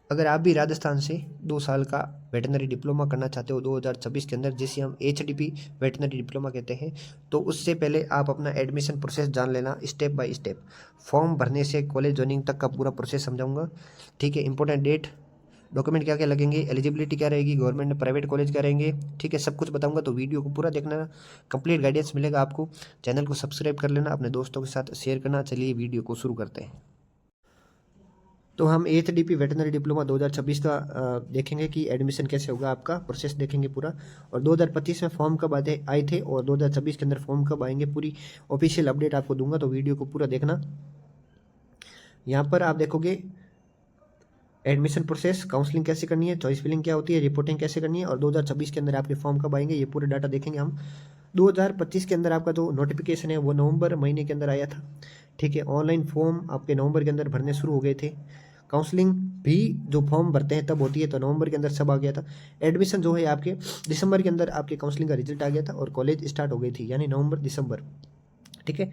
अगर आप भी राजस्थान से 2 साल का वेटनरी डिप्लोमा करना चाहते हो 2026 के अंदर, जिसे हम एचडीपी वेटनरी डिप्लोमा कहते हैं, तो उससे पहले आप अपना एडमिशन प्रोसेस जान लेना स्टेप बाय स्टेप। फॉर्म भरने से कॉलेज ज्वाइनिंग तक का पूरा प्रोसेस समझाऊंगा। ठीक है, इंपॉर्टेंट डेट, डॉक्यूमेंट क्या क्या लगेंगे, एलिजिबिलिटी क्या रहेगी, गवर्नमेंट प्राइवेट कॉलेज क्या रहेंगे, ठीक है, सब कुछ बताऊंगा। तो वीडियो को पूरा देखना, कंप्लीट गाइडेंस मिलेगा आपको। चैनल को सब्सक्राइब कर लेना, अपने दोस्तों के साथ शेयर करना। चलिए वीडियो को शुरू करते हैं। तो हम एचडीपी वेटनरी डिप्लोमा 2026 का देखेंगे कि एडमिशन कैसे होगा, आपका प्रोसेस देखेंगे पूरा। और 2025 में फॉर्म कब आए थे और 2026 के अंदर फॉर्म कब आएंगे, पूरी ऑफिशियल अपडेट आपको दूंगा। तो वीडियो को पूरा देखना। यहाँ पर आप देखोगे एडमिशन प्रोसेस, काउंसलिंग कैसे करनी है, चॉइस फिलिंग क्या होती है, रिपोर्टिंग कैसे करनी है, और 2026 के अंदर आपके फॉर्म कब आएंगे, ये पूरे डाटा देखेंगे हम। 2025 के अंदर आपका जो नोटिफिकेशन है वो नवंबर महीने के अंदर आया था। ठीक है, ऑनलाइन फॉर्म आपके नवंबर के अंदर भरने शुरू हो गए थे। काउंसलिंग भी जो फॉर्म भरते हैं तब होती है, तो नवंबर के अंदर सब आ गया था। एडमिशन जो है आपके दिसंबर के अंदर आपके काउंसलिंग का रिजल्ट आ गया था और कॉलेज स्टार्ट हो गई थी, यानी नवंबर दिसंबर। ठीक है,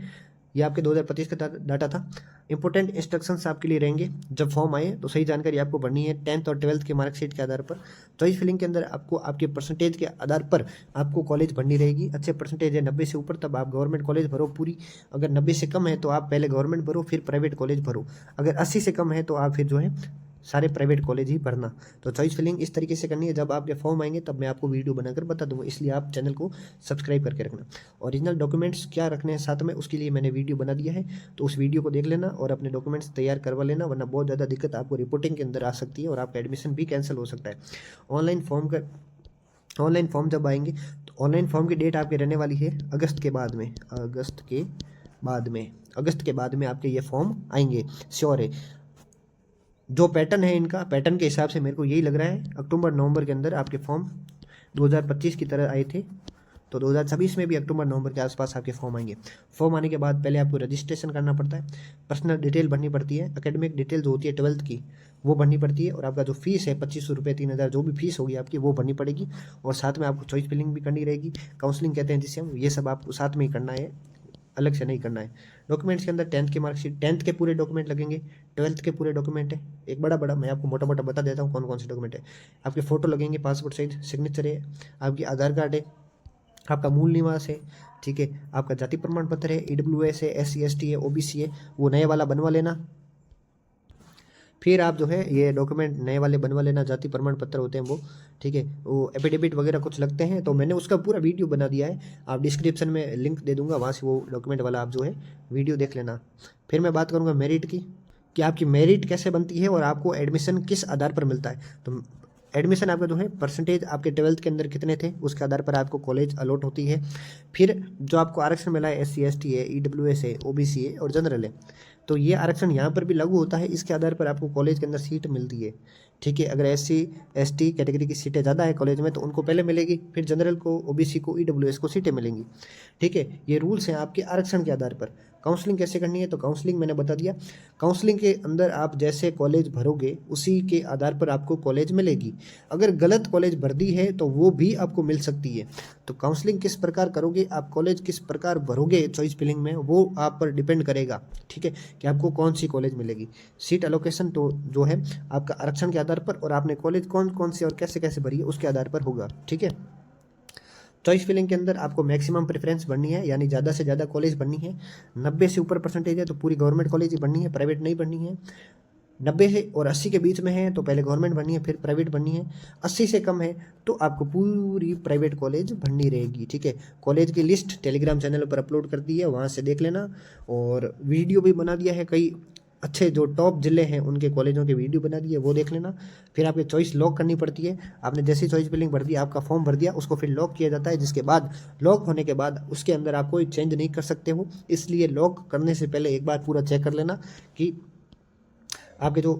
ये आपके 2025 का डाटा था। इंपॉर्टेंट इंस्ट्रक्शंस आपके लिए रहेंगे जब फॉर्म आए, तो सही जानकारी आपको भरनी है 10th और 12th के मार्कशीट के आधार पर। चॉइस फिलिंग के अंदर आपको आपके परसेंटेज के आधार पर आपको कॉलेज भरनी रहेगी। अच्छे परसेंटेज है 90 से ऊपर तब आप गवर्नमेंट कॉलेज भरो पूरी। अगर 90 से कम है तो आप पहले गवर्नमेंट भरो फिर प्राइवेट कॉलेज भरो। अगर 80 से कम है तो आप फिर जो है सारे प्राइवेट कॉलेज ही भरना। तो चॉइस फिलिंग इस तरीके से करनी है। जब आपके फॉर्म आएंगे तब मैं आपको वीडियो बनाकर बता दूंगा, इसलिए आप चैनल को सब्सक्राइब करके रखना। ओरिजिनल डॉक्यूमेंट्स क्या रखने हैं साथ में, उसके लिए मैंने वीडियो बना दिया है, तो उस वीडियो को देख लेना और अपने डॉक्यूमेंट्स तैयार करवा लेना, वरना बहुत ज़्यादा दिक्कत आपको रिपोर्टिंग के अंदर आ सकती है और आपका एडमिशन भी कैंसिल हो सकता है। ऑनलाइन फॉर्म जब आएंगे तो ऑनलाइन फॉर्म की डेट आपके रहने वाली है अगस्त के बाद में। अगस्त के बाद में आपके ये फॉर्म आएंगे, श्योर है। जो पैटर्न है इनका, पैटर्न के हिसाब से मेरे को यही लग रहा है अक्टूबर नवंबर के अंदर आपके फॉर्म 2025 की तरह आए थे, तो 2026 में भी अक्टूबर नवंबर के आसपास आपके फॉर्म आएंगे। फॉर्म आने के बाद पहले आपको रजिस्ट्रेशन करना पड़ता है, पर्सनल डिटेल भरनी पड़ती है, एकेडमिक डिटेल जो होती है 12th की वो भरनी पड़ती है, और आपका जो फीस है 2500 रुपये 3000 जो भी फीस होगी आपकी वो भरनी पड़ेगी। और साथ में आपको चॉइस फिलिंग भी करनी रहेगी, काउंसलिंग कहते हैं जिसे हम, ये सब आपको साथ में ही करना है, अलग से नहीं करना है। डॉक्यूमेंट्स के अंदर 10th की मार्कशीट, 10th के पूरे डॉक्यूमेंट लगेंगे, 12th के पूरे डॉक्यूमेंट है। एक बड़ा मैं आपको मोटा मोटा बता देता हूँ कौन कौन से डॉक्यूमेंट है। आपके फोटो लगेंगे, पासपोर्ट साइज, सिग्नेचर है, आपकी आधार कार्ड है, आपका मूल निवास है, ठीक है, आपका जाति प्रमाण पत्र है, ईडब्ल्यूएस है, SC ST है, OBC है, वो नए वाला बनवा लेना। फिर आप जो है ये डॉक्यूमेंट नए वाले बनवा लेना, जाति प्रमाण पत्र होते हैं वो, ठीक है, वो एफिडेविट वगैरह कुछ लगते हैं, तो मैंने उसका पूरा वीडियो बना दिया है, आप डिस्क्रिप्शन में लिंक दे दूंगा, वहाँ से वो डॉक्यूमेंट वाला आप जो है वीडियो देख लेना। फिर मैं बात करूँगा मेरिट की, कि आपकी मेरिट कैसे बनती है और आपको एडमिशन किस आधार पर मिलता है। तो एडमिशन आपका जो है परसेंटेज आपके 12th के अंदर कितने थे उसके आधार पर आपको कॉलेज अलॉट होती है। फिर जो आपको आरक्षण मिला है SC ST है, EWS है, OBC है और जनरल है, तो ये आरक्षण यहाँ पर भी लागू होता है, इसके आधार पर आपको कॉलेज के अंदर सीट मिलती है। ठीक है, अगर SC ST कैटेगरी की सीटें ज़्यादा है कॉलेज में तो उनको पहले मिलेगी, फिर जनरल को, OBC को, EWS को सीटें मिलेंगी। ठीक है, ये रूल्स हैं आपके आरक्षण के आधार पर। काउंसलिंग कैसे करनी है, तो काउंसलिंग मैंने बता दिया। काउंसलिंग के अंदर आप जैसे कॉलेज भरोगे उसी के आधार पर आपको कॉलेज मिलेगी। अगर गलत कॉलेज भर दी है तो वो भी आपको मिल सकती है। तो काउंसलिंग किस प्रकार करोगे, आप कॉलेज किस प्रकार भरोगे चॉइस फिलिंग में, वो आप पर डिपेंड करेगा। ठीक है, कि आपको कौन सी कॉलेज मिलेगी। सीट एलोकेशन तो जो है आपका आरक्षण के आधार पर और आपने कॉलेज कौन कौन से और कैसे कैसे भरी है उसके आधार पर होगा। ठीक है, चॉइस फिलिंग के अंदर आपको मैक्सिमम प्रेफरेंस बननी है, यानी ज़्यादा से ज़्यादा कॉलेज बननी है। 90 से ऊपर परसेंटेज है तो पूरी गवर्नमेंट कॉलेज ही बननी है, प्राइवेट नहीं बननी है। 90 से और 80 के बीच में है तो पहले गवर्नमेंट भरनी है फिर प्राइवेट भरनी है। 80 से कम है तो आपको पूरी प्राइवेट कॉलेज भरनी रहेगी। ठीक है, कॉलेज की लिस्ट टेलीग्राम चैनल पर अपलोड कर दी है, वहाँ से देख लेना, और वीडियो भी बना दिया है, कई अच्छे जो टॉप जिले हैं उनके कॉलेजों के वीडियो बना दिए, वो देख लेना। फिर आपकी चॉइस लॉक करनी पड़ती है। आपने जैसी चॉइस फिलिंग भर दी, आपका फॉर्म भर दिया, उसको फिर लॉक किया जाता है, जिसके बाद लॉक होने के बाद उसके अंदर आप कोई चेंज नहीं कर सकते हो। इसलिए लॉक करने से पहले एक बार पूरा चेक कर लेना कि आपके जो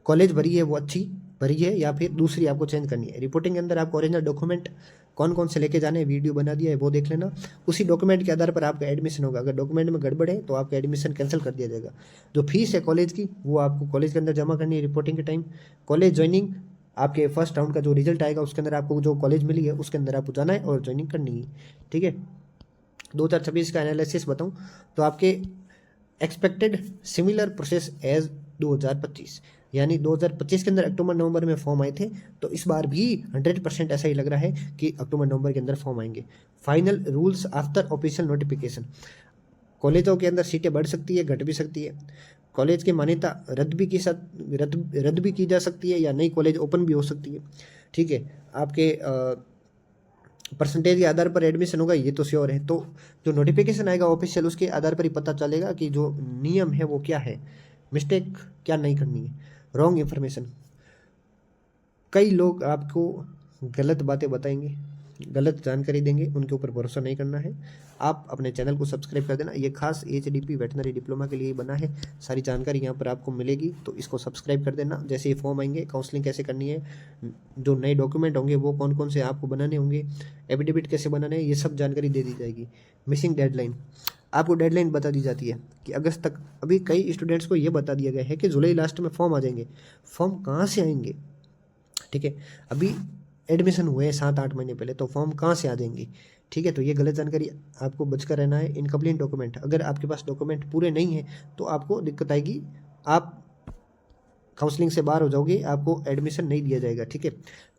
कॉलेज भरी है वो अच्छी भरी है या फिर दूसरी आपको चेंज करनी है। रिपोर्टिंग के अंदर आपको ओरिजिनल डॉक्यूमेंट कौन कौन से लेके जाने हैं, वीडियो बना दिया है, वो देख लेना। उसी डॉक्यूमेंट के आधार पर आपका एडमिशन होगा। अगर डॉक्यूमेंट में गड़बड़ है तो आपका एडमिशन कैंसिल कर दिया जाएगा। जो फीस है कॉलेज की वो आपको कॉलेज के अंदर जमा करनी है रिपोर्टिंग के टाइम। कॉलेज ज्वाइनिंग आपके फर्स्ट राउंड का जो रिजल्ट आएगा उसके अंदर आपको जो कॉलेज मिली है उसके अंदर आपको जाना है और ज्वाइनिंग करनी है। ठीक है, 2026 का एनालिसिस बताऊँ तो आपके एक्सपेक्टेड सिमिलर प्रोसेस एज 2025, यानी 2025 के अंदर अक्टूबर नवंबर में फॉर्म आए थे, तो इस बार भी 100% ऐसा ही लग रहा है कि अक्टूबर नवंबर के अंदर फॉर्म आएंगे। Final rules after official notification. कॉलेजों के अंदर सीटें बढ़ सकती है, घट भी सकती है। कॉलेज की मान्यता रद्द भी की जा सकती है, या नई कॉलेज ओपन भी हो सकती है। ठीक है, आपके परसेंटेज के आधार पर एडमिशन होगा, ये तो श्योर है। तो जो नोटिफिकेशन आएगा ऑफिशियल, उसके आधार पर ही पता चलेगा कि जो नियम है वो क्या है, मिस्टेक क्या नहीं करनी है। रॉन्ग इन्फॉर्मेशन, कई लोग आपको गलत बातें बताएंगे, गलत जानकारी देंगे, उनके ऊपर भरोसा नहीं करना है। आप अपने चैनल को सब्सक्राइब कर देना, ये खास HDP वेटनरी डिप्लोमा के लिए बना है। सारी जानकारी यहाँ पर आपको मिलेगी, तो इसको सब्सक्राइब कर देना। जैसे ये फॉर्म आएंगे, काउंसलिंग कैसे करनी है, जो नए डॉक्यूमेंट होंगे वो कौन कौन से आपको बनाने होंगे, एफिडेविट कैसे बनाने हैं, ये सब जानकारी दे दी जाएगी। मिसिंग डेडलाइन, आपको डेडलाइन बता दी जाती है कि अगस्त तक। अभी कई स्टूडेंट्स को ये बता दिया गया है कि जुलाई लास्ट में फॉर्म आ जाएंगे। फॉर्म कहाँ से आएंगे? ठीक है, अभी एडमिशन हुए हैं 7-8 महीने पहले, तो फॉर्म कहाँ से आ जाएंगी? ठीक है, तो ये गलत जानकारी, आपको बचकर रहना है। इनकम्प्लीट डॉक्यूमेंट, अगर आपके पास डॉक्यूमेंट पूरे नहीं है तो आपको दिक्कत आएगी, आप काउंसलिंग से बाहर हो जाओगे, आपको एडमिशन नहीं दिया जाएगा। ठीक है,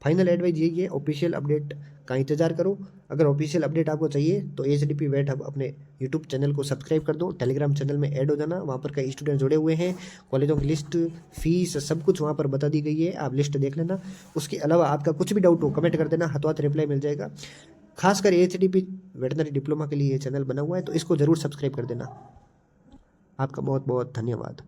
फाइनल एडवाइस यही है, ऑफिशियल अपडेट का इंतजार करो। अगर ऑफिशियल अपडेट आपको चाहिए तो HDP वेट हब अपने यूट्यूब चैनल को सब्सक्राइब कर दो, टेलीग्राम चैनल में ऐड हो जाना, वहाँ पर कई स्टूडेंट जुड़े हुए हैं। कॉलेजों की लिस्ट, फीस, सब कुछ वहाँ पर बता दी गई है, आप लिस्ट देख लेना। उसके अलावा आपका कुछ भी डाउट हो कमेंट कर देना, हाथों हाथ रिप्लाई मिल जाएगा। खासकर HDP वेटनरी डिप्लोमा के लिए ये चैनल बना हुआ है, तो इसको ज़रूर सब्सक्राइब कर देना। आपका बहुत बहुत धन्यवाद।